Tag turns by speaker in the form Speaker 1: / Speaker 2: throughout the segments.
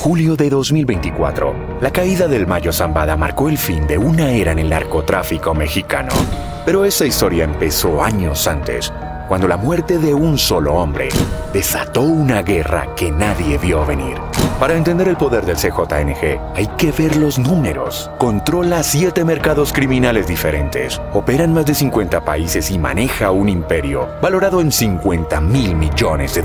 Speaker 1: julio de 2024, la caída del Mayo Zambada marcó el fin de una era en el narcotráfico mexicano. Pero esa historia empezó años antes, cuando la muerte de un solo hombre desató una guerra que nadie vio venir. Para entender el poder del CJNG, hay que ver los números. Controla 7 mercados criminales diferentes, opera en más de 50 países y maneja un imperio valorado en $50,000 millones.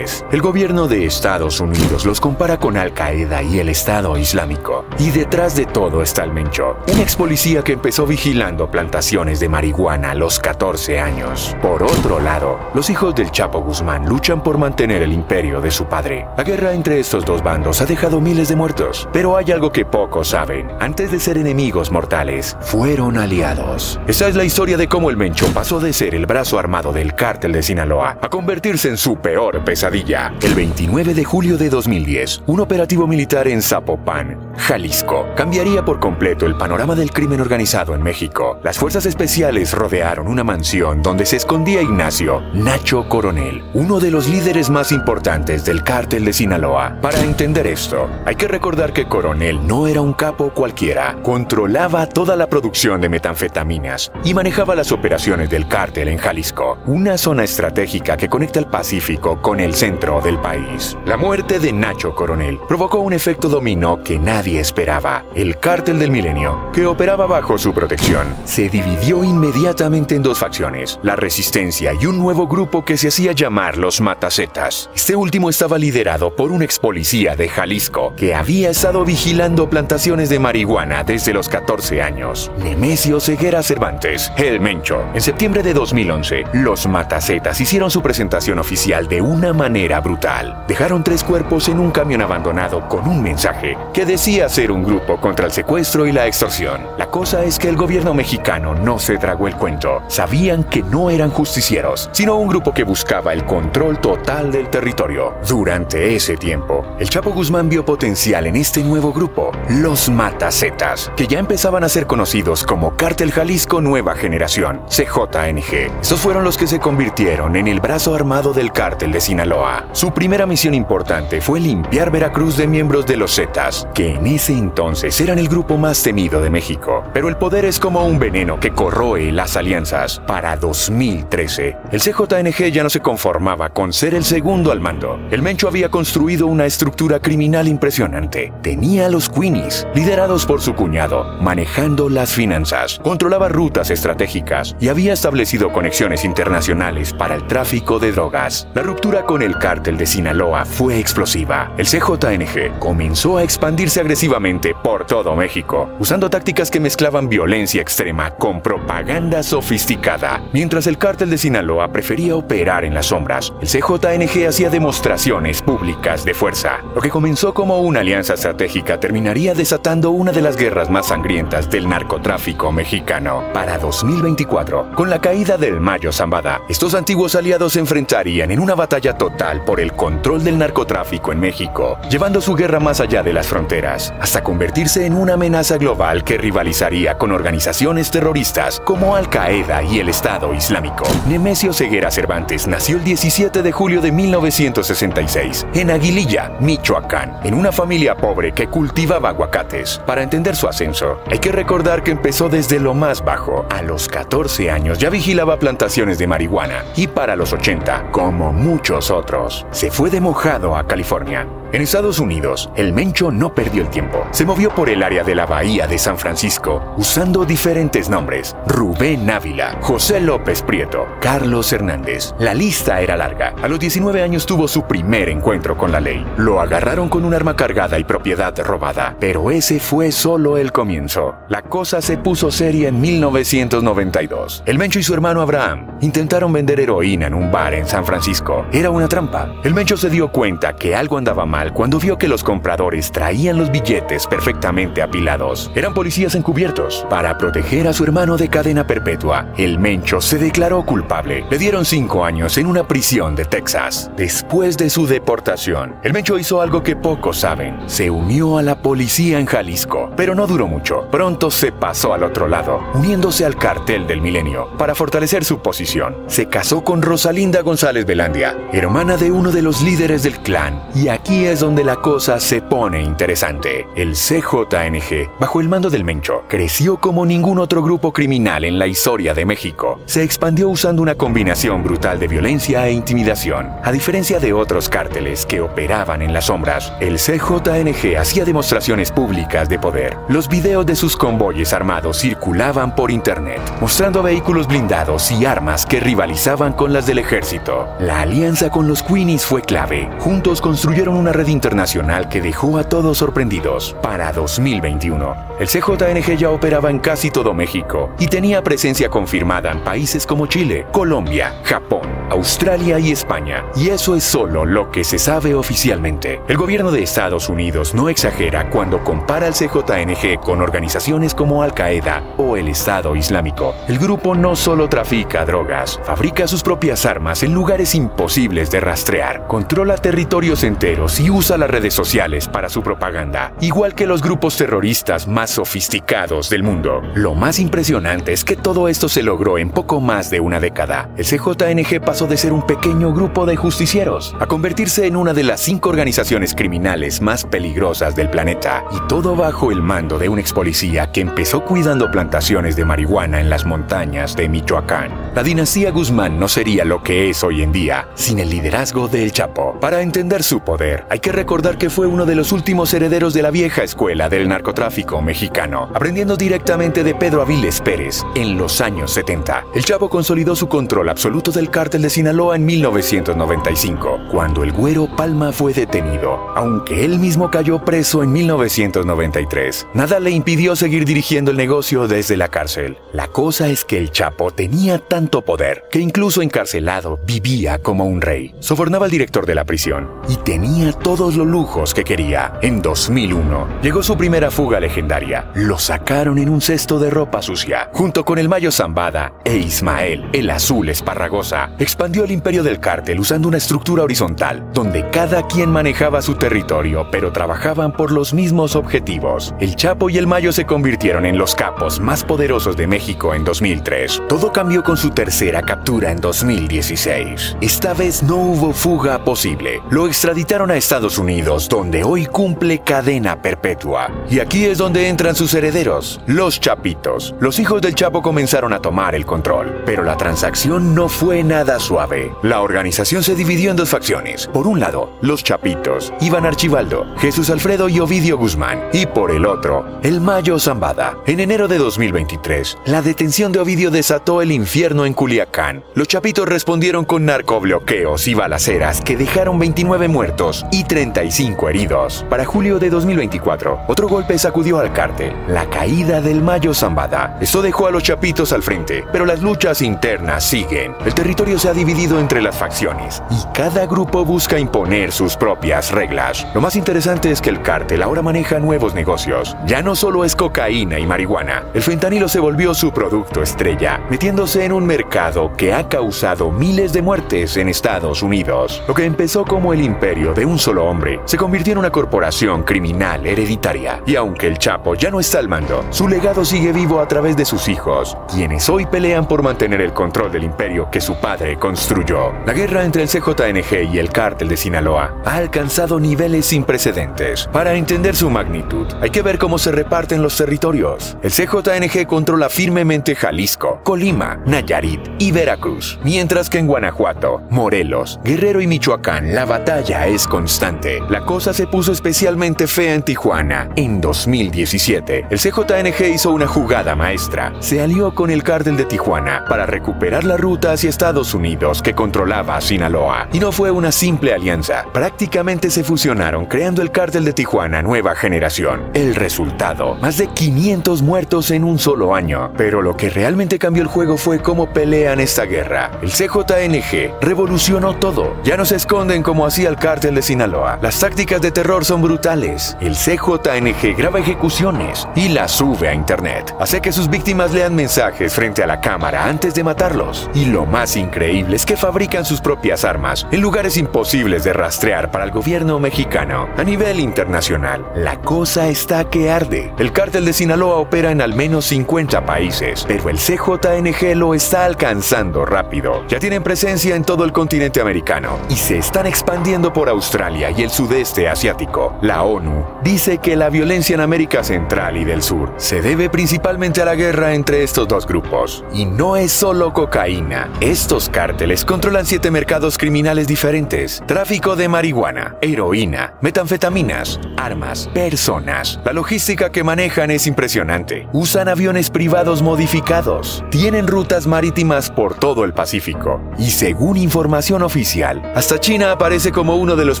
Speaker 1: El gobierno de Estados Unidos los compara con Al-Qaeda y el Estado Islámico. Y detrás de todo está el Mencho, un ex policía que empezó vigilando plantaciones de marihuana a los 14 años. Por otro lado, los hijos del Chapo Guzmán luchan por mantener el imperio de su padre. La guerra entre estos dos bandos ha dejado miles de muertos, pero hay algo que pocos saben. Antes de ser enemigos mortales, fueron aliados. Esa es la historia de cómo el Mencho pasó de ser el brazo armado del cártel de Sinaloa a convertirse en su peor pesadilla. El 29 de julio de 2010, un operativo militar en Zapopan, Jalisco, cambiaría por completo el panorama del crimen organizado en México. Las fuerzas especiales rodearon una mansión donde se escondía Ignacio Nacho Coronel, uno de los líderes más importantes del cártel de Sinaloa. Para entender esto, hay que recordar que Coronel no era un capo cualquiera. Controlaba toda la producción de metanfetaminas y manejaba las operaciones del cártel en Jalisco, una zona estratégica que conecta el Pacífico con el centro del país. La muerte de Nacho Coronel provocó un efecto dominó que nadie esperaba. El cártel del Milenio, que operaba bajo su protección, se dividió inmediatamente en dos facciones, la Resistencia y un nuevo grupo que se hacía llamar los Matazetas. Este último estaba liderado por un ex policía de Jalisco que había estado vigilando plantaciones de marihuana desde los 14 años, Nemesio Ceguera Cervantes, el Mencho. En septiembre de 2011, los Matazetas hicieron su presentación oficial de una manera brutal. Dejaron 3 cuerpos en un camión abandonado con un mensaje que decía ser un grupo contra el secuestro y la extorsión. La cosa es que el gobierno mexicano no se tragó el cuento. Sabían que no eran justicieros, sino un grupo que buscaba el control total del territorio. Durante ese tiempo, el Chapo Guzmán vio potencial en este nuevo grupo, los Matazetas, que ya empezaban a ser conocidos como Cártel Jalisco Nueva Generación, CJNG. Estos fueron los que se convirtieron en el brazo armado del cártel de Sinaloa. Su primera misión importante fue limpiar Veracruz de miembros de los Zetas, que en ese entonces eran el grupo más temido de México. Pero el poder es como un veneno que corroe las alianzas. Para 2013, el CJNG ya no se conformaba con ser el segundo al mando. El Mencho había construido una estructura criminal impresionante. Tenía a los Queenies, liderados por su cuñado, manejando las finanzas, controlaba rutas estratégicas y había establecido conexiones internacionales para el tráfico de drogas. La ruptura con el cártel de Sinaloa fue explosiva. El CJNG comenzó a expandirse agresivamente por todo México, usando tácticas que mezclaban violencia extrema con propaganda sofisticada. Mientras el cártel de Sinaloa prefería operar en las sombras, el CJNG hacía demostraciones públicas de fuerza. Lo que comenzó como una alianza estratégica terminaría desatando una de las guerras más sangrientas del narcotráfico mexicano. Para 2024, con la caída del Mayo Zambada, estos antiguos aliados se enfrentarían en una batalla total por el control del narcotráfico en México, llevando su guerra más allá de las fronteras, hasta convertirse en una amenaza global que rivalizaría con organizaciones terroristas como Al-Qaeda y el Estado Islámico. Nemesio Ceguera Cervantes nació el 17 de julio de 1966 en Aguililla, Michoacán, en una familia pobre que cultivaba aguacates. Para entender su ascenso, hay que recordar que empezó desde lo más bajo. A los 14 años ya vigilaba plantaciones de marihuana y para los 80, como muchos otros, se fue de mojado a California. En Estados Unidos, el Mencho no perdió el tiempo. Se movió por el área de la Bahía de San Francisco, usando diferentes nombres: Rubén Ávila, José López Prieto, Carlos Hernández. La lista era larga. A los 19 años tuvo su primer encuentro con la ley. Lo agarraron con un arma cargada y propiedad robada. Pero ese fue solo el comienzo. La cosa se puso seria en 1992. El Mencho y su hermano Abraham intentaron vender heroína en un bar en San Francisco. Era una trampa. El Mencho se dio cuenta que algo andaba mal cuando vio que los compradores traían los billetes perfectamente apilados. Eran policías encubiertos. Para proteger a su hermano de cadena perpetua, el Mencho se declaró culpable. Le dieron 5 años en una prisión de Texas. Después de su deportación, el Mencho hizo algo que pocos saben. Se unió a la policía en Jalisco, pero no duró mucho. Pronto se pasó al otro lado, uniéndose al Cártel del Milenio. Para fortalecer su posición, se casó con Rosalinda González Velandia, hermana de uno de los líderes del clan. Y aquí es donde la cosa se pone interesante. El CJNG, bajo el mando del Mencho, creció como ningún otro grupo criminal en la historia de México. Se expandió usando una combinación brutal de violencia e intimidación. A diferencia de otros cárteles que operaban en las sombras, el CJNG hacía demostraciones públicas de poder. Los videos de sus convoyes armados circulaban por internet, mostrando vehículos blindados y armas que rivalizaban con las del ejército. La alianza con los Queenies fue clave. Juntos construyeron una red internacional que dejó a todos sorprendidos. Para 2021, el CJNG ya operaba en casi todo México y tenía presencia confirmada en países como Chile, Colombia, Japón, Australia y España. Y eso es solo lo que se sabe oficialmente. El gobierno de Estados Unidos no exagera cuando compara al CJNG con organizaciones como Al-Qaeda o el Estado Islámico. El grupo no solo trafica drogas, fabrica sus propias armas en lugares imposibles de rastrear, controla territorios enteros y usa las redes sociales para su propaganda, igual que los grupos terroristas más sofisticados del mundo. Lo más impresionante es que todo esto se logró en poco más de una década. El CJNG pasó de ser un pequeño grupo de justicieros a convertirse en una de las 5 organizaciones criminales más peligrosas del planeta, y todo bajo el mando de un ex policía que empezó cuidando plantaciones de marihuana en las montañas de Michoacán. La dinastía Guzmán no sería lo que es hoy en día sin el liderazgo del Chapo. Para entender su poder, hay que recordar que fue uno de los últimos herederos de la vieja escuela del narcotráfico mexicano, aprendiendo directamente de Pedro Aviles Pérez en los años 70. El Chapo consolidó su control absoluto del cártel de Sinaloa en 1995, cuando el Güero Palma fue detenido, aunque él mismo cayó preso en 1993. Nada le impidió seguir dirigiendo el negocio desde la cárcel. La cosa es que el Chapo tenía tanto poder que incluso encarcelado vivía como un rey. Sobornaba al director de la prisión y tenía todos los lujos que quería. En 2001 llegó su primera fuga legendaria. Lo sacaron en un cesto de ropa sucia, junto con el Mayo Zambada e Ismael, el Azul Esparragosa. Expandió el imperio del cártel usando una estructura horizontal, donde cada quien manejaba su territorio, pero trabajaban por los mismos objetivos. El Chapo y el Mayo se convirtieron en los capos más poderosos de México en 2003. Todo cambió con su tercera captura en 2016. Esta vez no hubo fuga posible. Lo extraditaron a Estados Unidos, donde hoy cumple cadena perpetua. Y aquí es donde entran sus herederos, los Chapitos. Los hijos del Chapo comenzaron a tomar el control, pero la transacción no fue nada suave. La organización se dividió en 2 facciones. Por un lado, los Chapitos, Iván Archibaldo, Jesús Alfredo y Ovidio Guzmán. Y por el otro, el Mayo Zambada. En enero de 2023, la detención de Ovidio desató el infierno en Culiacán. Los Chapitos respondieron con narcobloqueos y balaceras que dejaron 29 muertos y 35 heridos. Para julio de 2024, otro golpe sacudió al cártel, la caída del Mayo Zambada. Esto dejó a los Chapitos al frente, pero las luchas internas siguen. El territorio se ha dividido entre las facciones y cada grupo busca imponer sus propias reglas. Lo más interesante es que el cártel ahora maneja nuevos negocios. Ya no solo es cocaína y marihuana. El fentanilo se volvió su producto estrella, metiéndose en un mercado que ha causado miles de muertes en Estados Unidos. Lo que empezó como el imperio de un solo hombre se convirtió en una corporación criminal hereditaria. Y aunque el Chapo ya no está al mando, su legado sigue vivo a través de sus hijos, quienes hoy pelean por mantener el control del imperio que su padre construyó. La guerra entre el CJNG y el cártel de Sinaloa ha alcanzado niveles sin precedentes. Para entender su magnitud, hay que ver cómo se reparten los territorios. El CJNG controla firmemente Jalisco, Colima, Nayarit y Veracruz, mientras que en Guanajuato, Morelos, Guerrero y Michoacán la batalla es constante. La cosa se puso especialmente fea en Tijuana. En 2017, el CJNG hizo una jugada maestra. Se alió con el cártel de Tijuana para recuperar la ruta hacia Estados Unidos que controlaba Sinaloa. Y no fue una simple alianza. Prácticamente se fusionaron, creando el cártel de Tijuana Nueva Generación. El resultado, más de 500 muertos en un solo año. Pero lo que realmente cambió el juego fue cómo pelean esta guerra. El CJNG revolucionó todo. Ya no se esconden como hacía el cártel de Sinaloa. Las tácticas de terror son brutales. El CJNG graba ejecuciones y las sube a internet. Hace que sus víctimas lean mensajes frente a la cámara antes de matarlos. Y lo más increíble increíbles que fabrican sus propias armas en lugares imposibles de rastrear para el gobierno mexicano. A nivel internacional, la cosa está que arde. El cártel de Sinaloa opera en al menos 50 países, pero el CJNG lo está alcanzando rápido. Ya tienen presencia en todo el continente americano y se están expandiendo por Australia y el sudeste asiático. La ONU dice que la violencia en América Central y del Sur se debe principalmente a la guerra entre estos dos grupos. Y no es solo cocaína. Estos cárteles controlan 7 mercados criminales diferentes: tráfico de marihuana, heroína, metanfetaminas, armas, personas. La logística que manejan es impresionante. Usan aviones privados modificados. Tienen rutas marítimas por todo el Pacífico. Y según información oficial, hasta China aparece como uno de los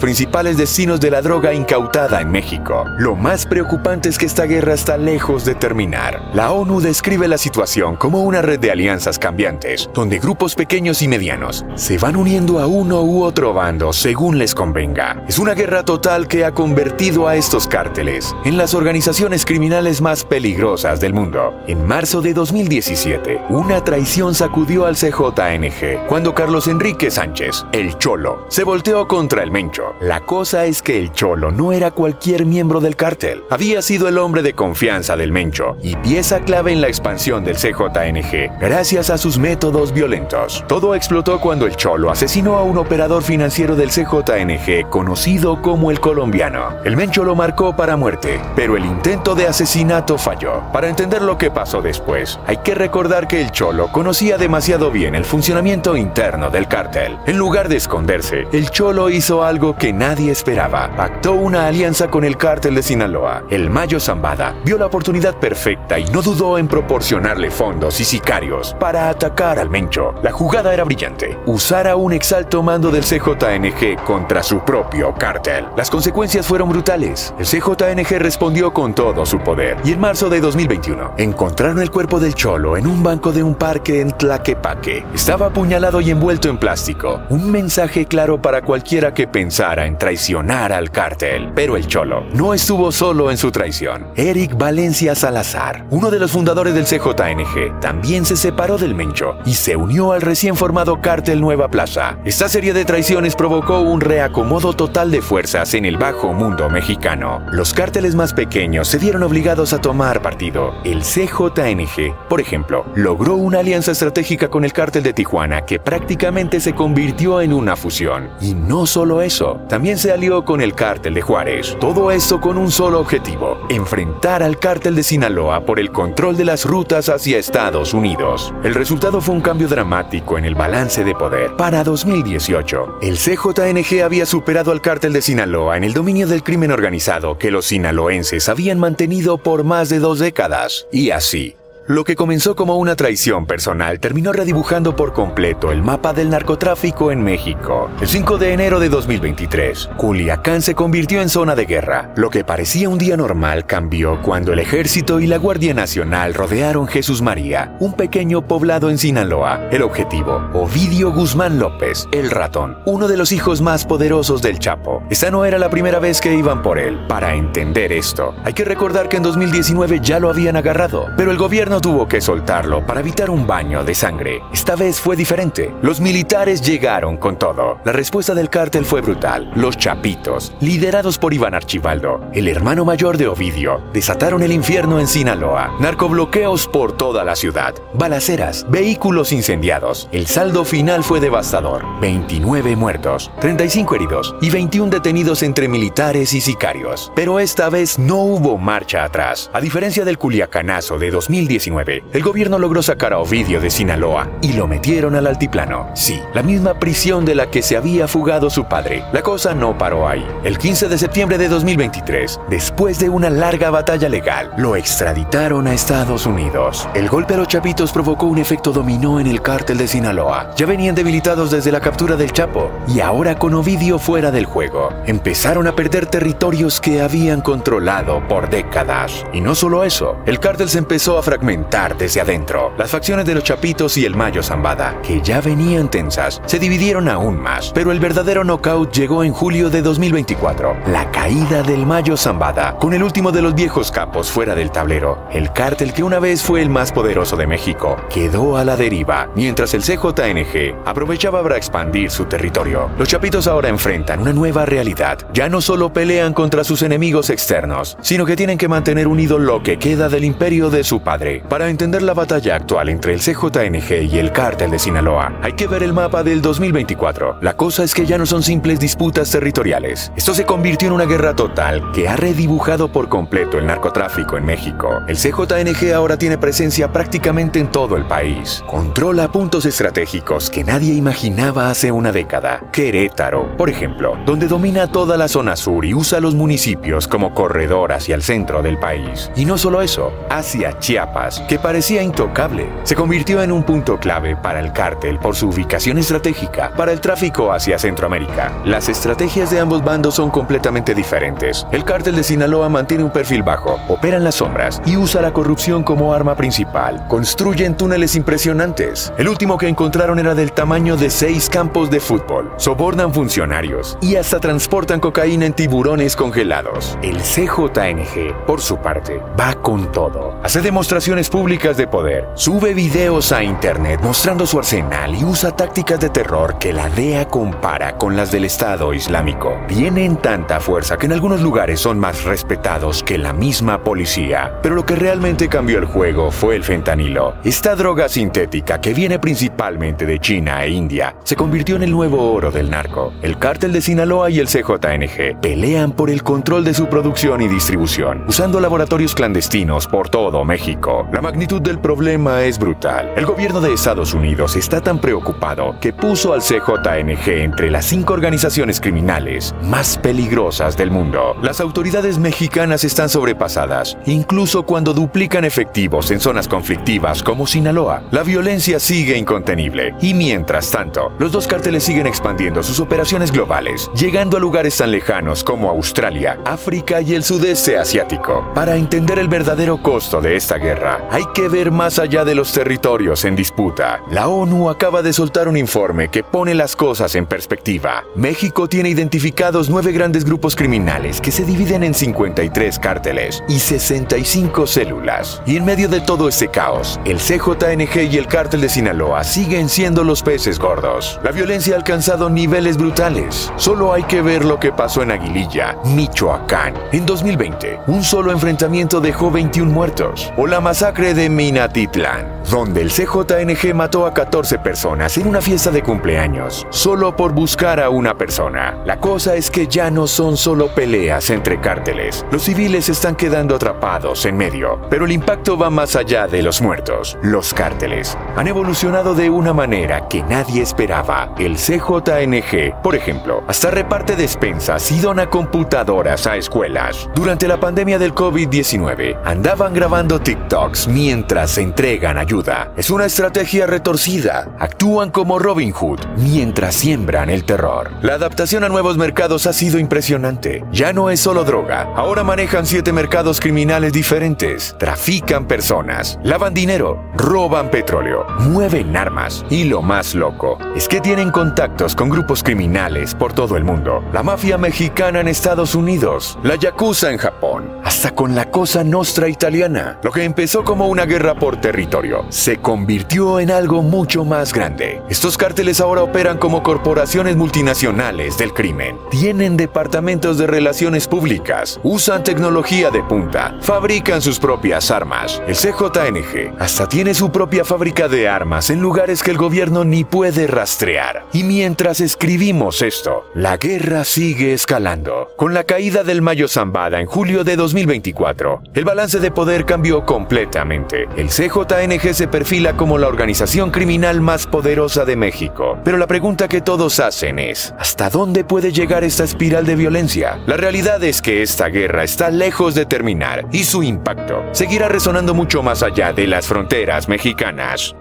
Speaker 1: principales destinos de la droga incautada en México. Lo más preocupante es que esta guerra está lejos de terminar. La ONU describe la situación como una red de alianzas cambiantes, donde grupos pequeños y medianos se van uniendo a uno u otro bando según les convenga. Es una guerra total que ha convertido a estos cárteles en las organizaciones criminales más peligrosas del mundo. En marzo de 2017, una traición sacudió al CJNG cuando Carlos Enrique Sánchez, el Cholo, se volteó contra el Mencho. La cosa es que el Cholo no era cualquier miembro del cártel. Había sido el hombre de confianza del Mencho y pieza clave en la expansión del CJNG gracias a sus métodos violentos. Todo explotó cuando el Cholo asesinó a un operador financiero del CJNG conocido como el Colombiano. El Mencho lo marcó para muerte, pero el intento de asesinato falló. Para entender lo que pasó después, hay que recordar que el Cholo conocía demasiado bien el funcionamiento interno del cártel. En lugar de esconderse, el Cholo hizo algo que nadie esperaba. Pactó una alianza con el cártel de Sinaloa. El Mayo Zambada vio la oportunidad perfecta y no dudó en proporcionarle fondos y sicarios para atacar al Mencho. La jugada era brillante: usar a un exalto mando del CJNG contra su propio cártel. Las consecuencias fueron brutales. El CJNG respondió con todo su poder y en marzo de 2021 encontraron el cuerpo del Cholo en un banco de un parque en Tlaquepaque. Estaba apuñalado y envuelto en plástico. Un mensaje claro para cualquiera que pensara en traicionar al cártel. Pero el Cholo no estuvo solo en su traición. Eric Valencia Salazar, uno de los fundadores del CJNG, también se separó del Mencho y se unió al recién formado cártel Nueva Plaza. Esta serie de traiciones provocó un reacomodo total de fuerzas en el bajo mundo mexicano. Los cárteles más pequeños se vieron obligados a tomar partido. El CJNG, por ejemplo, logró una alianza estratégica con el cártel de Tijuana que prácticamente se convirtió en una fusión. Y no solo eso, también se alió con el cártel de Juárez. Todo esto con un solo objetivo: enfrentar al cártel de Sinaloa por el control de las rutas hacia Estados Unidos. El resultado fue un cambio dramático en el balance de poder. Para 2018, el CJNG había superado al cártel de Sinaloa en el dominio del crimen organizado que los sinaloenses habían mantenido por más de 2 décadas. Y así, lo que comenzó como una traición personal terminó redibujando por completo el mapa del narcotráfico en México. El 5 de enero de 2023, Culiacán se convirtió en zona de guerra. Lo que parecía un día normal cambió cuando el Ejército y la Guardia Nacional rodearon Jesús María, un pequeño poblado en Sinaloa. El objetivo: Ovidio Guzmán López, el Ratón, uno de los hijos más poderosos del Chapo. Esta no era la primera vez que iban por él. Para entender esto, hay que recordar que en 2019 ya lo habían agarrado, pero el gobierno tuvo que soltarlo para evitar un baño de sangre. Esta vez fue diferente. Los militares llegaron con todo. La respuesta del cártel fue brutal. Los Chapitos, liderados por Iván Archibaldo, el hermano mayor de Ovidio, desataron el infierno en Sinaloa. Narcobloqueos por toda la ciudad, balaceras, vehículos incendiados. El saldo final fue devastador: 29 muertos, 35 heridos y 21 detenidos entre militares y sicarios. Pero esta vez no hubo marcha atrás. A diferencia del culiacanazo de 2019, el gobierno logró sacar a Ovidio de Sinaloa y lo metieron al altiplano. Sí, la misma prisión de la que se había fugado su padre. La cosa no paró ahí. El 15 de septiembre de 2023, después de una larga batalla legal, lo extraditaron a Estados Unidos. El golpe a los Chapitos provocó un efecto dominó en el cártel de Sinaloa. Ya venían debilitados desde la captura del Chapo y ahora, con Ovidio fuera del juego, empezaron a perder territorios que habían controlado por décadas. Y no solo eso, el cártel se empezó a fragmentar. fermentar desde adentro. Las facciones de los Chapitos y el Mayo Zambada, que ya venían tensas, se dividieron aún más, pero el verdadero knockout llegó en julio de 2024, la caída del Mayo Zambada, con el último de los viejos capos fuera del tablero. El cártel que una vez fue el más poderoso de México quedó a la deriva, mientras el CJNG aprovechaba para expandir su territorio. Los Chapitos ahora enfrentan una nueva realidad. Ya no solo pelean contra sus enemigos externos, sino que tienen que mantener unido lo que queda del imperio de su padre. Para entender la batalla actual entre el CJNG y el cártel de Sinaloa, hay que ver el mapa del 2024. La cosa es que ya no son simples disputas territoriales. Esto se convirtió en una guerra total que ha redibujado por completo el narcotráfico en México. El CJNG ahora tiene presencia prácticamente en todo el país. Controla puntos estratégicos que nadie imaginaba hace una década. Querétaro, por ejemplo, donde domina toda la zona sur y usa los municipios como corredor hacia el centro del país. Y no solo eso, hacia Chiapas, que parecía intocable, se convirtió en un punto clave para el cártel por su ubicación estratégica para el tráfico hacia Centroamérica. Las estrategias de ambos bandos son completamente diferentes. El cártel de Sinaloa mantiene un perfil bajo, opera en las sombras y usa la corrupción como arma principal. Construyen túneles impresionantes. El último que encontraron era del tamaño de 6 campos de fútbol. Sobornan funcionarios y hasta transportan cocaína en tiburones congelados. El CJNG, por su parte, va con todo. Hace demostraciones públicas de poder, sube videos a internet mostrando su arsenal y usa tácticas de terror que la DEA compara con las del Estado Islámico. Tienen tanta fuerza que en algunos lugares son más respetados que la misma policía. Pero lo que realmente cambió el juego fue el fentanilo. Esta droga sintética que viene principalmente de China e India se convirtió en el nuevo oro del narco. El cártel de Sinaloa y el CJNG pelean por el control de su producción y distribución, usando laboratorios clandestinos por todo México. La magnitud del problema es brutal. El gobierno de Estados Unidos está tan preocupado que puso al CJNG entre las 5 organizaciones criminales más peligrosas del mundo. Las autoridades mexicanas están sobrepasadas, incluso cuando duplican efectivos en zonas conflictivas como Sinaloa. La violencia sigue incontenible y mientras tanto, los dos cárteles siguen expandiendo sus operaciones globales, llegando a lugares tan lejanos como Australia, África y el sudeste asiático. Para entender el verdadero costo de esta guerra, hay que ver más allá de los territorios en disputa. La ONU acaba de soltar un informe que pone las cosas en perspectiva. México tiene identificados 9 grandes grupos criminales que se dividen en 53 cárteles y 65 células. Y en medio de todo este caos, el CJNG y el cártel de Sinaloa siguen siendo los peces gordos. La violencia ha alcanzado niveles brutales. Solo hay que ver lo que pasó en Aguililla, Michoacán. En 2020, un solo enfrentamiento dejó 21 muertos. O la masacre de Minatitlán, donde el CJNG mató a 14 personas en una fiesta de cumpleaños, solo por buscar a una persona. La cosa es que ya no son solo peleas entre cárteles. Los civiles están quedando atrapados en medio, pero el impacto va más allá de los muertos. Los cárteles han evolucionado de una manera que nadie esperaba. El CJNG, por ejemplo, hasta reparte despensas y dona computadoras a escuelas. Durante la pandemia del COVID-19, andaban grabando TikToks mientras entregan ayuda. Es una estrategia retorcida. Actúan como Robin Hood mientras siembran el terror. La adaptación a nuevos mercados ha sido impresionante. Ya no es solo droga. Ahora manejan 7 mercados criminales diferentes. Trafican personas, lavan dinero, roban petróleo, mueven armas. Y lo más loco es que tienen contactos con grupos criminales por todo el mundo. La mafia mexicana en Estados Unidos, la yakuza en Japón, hasta con la Cosa Nostra italiana. Lo que empezó como una guerra por territorio se convirtió en algo mucho más grande. Estos cárteles ahora operan como corporaciones multinacionales del crimen. Tienen departamentos de relaciones públicas, usan tecnología de punta, fabrican sus propias armas. El CJNG hasta tiene su propia fábrica de armas en lugares que el gobierno ni puede rastrear. Y mientras escribimos esto, la guerra sigue escalando. Con la caída del Mayo Zambada en julio de 2024, el balance de poder cambió completamente. El CJNG se perfila como la organización criminal más poderosa de México. Pero la pregunta que todos hacen es, ¿hasta dónde puede llegar esta espiral de violencia? La realidad es que esta guerra está lejos de terminar y su impacto seguirá resonando mucho más allá de las fronteras mexicanas.